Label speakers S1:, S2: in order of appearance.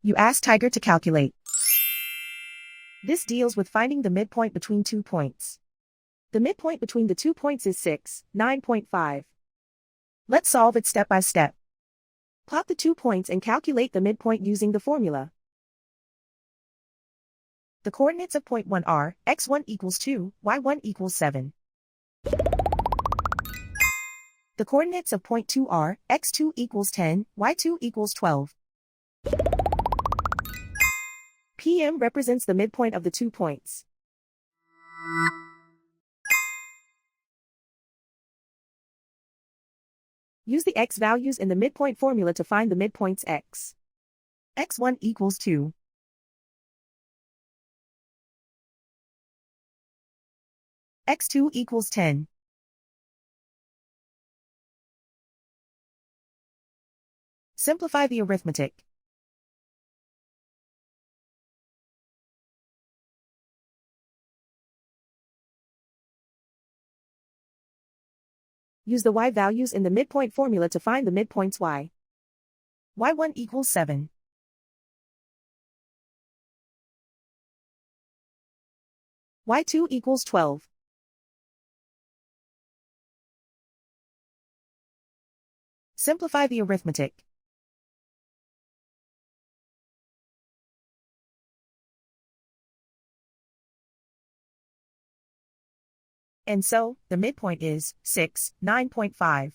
S1: You ask Tiger to calculate. This deals with finding the midpoint between 2 points. The midpoint between the 2 points is 6, 9.5. Let's solve it step by step. Plot the 2 points and calculate the midpoint using the formula. The coordinates of point 1 are x1 equals 2, y1 equals 7. The coordinates of point 2 are x2 equals 10, y2 equals 12. PM represents the midpoint of the 2 points. Use the x values in the midpoint formula to find the midpoints x. x1 equals 2. x2 equals 10. Simplify the arithmetic. Use the y values in the midpoint formula to find the midpoints y. y1 equals 7. y2 equals 12. Simplify the arithmetic. And so, the midpoint is 6, 9.5.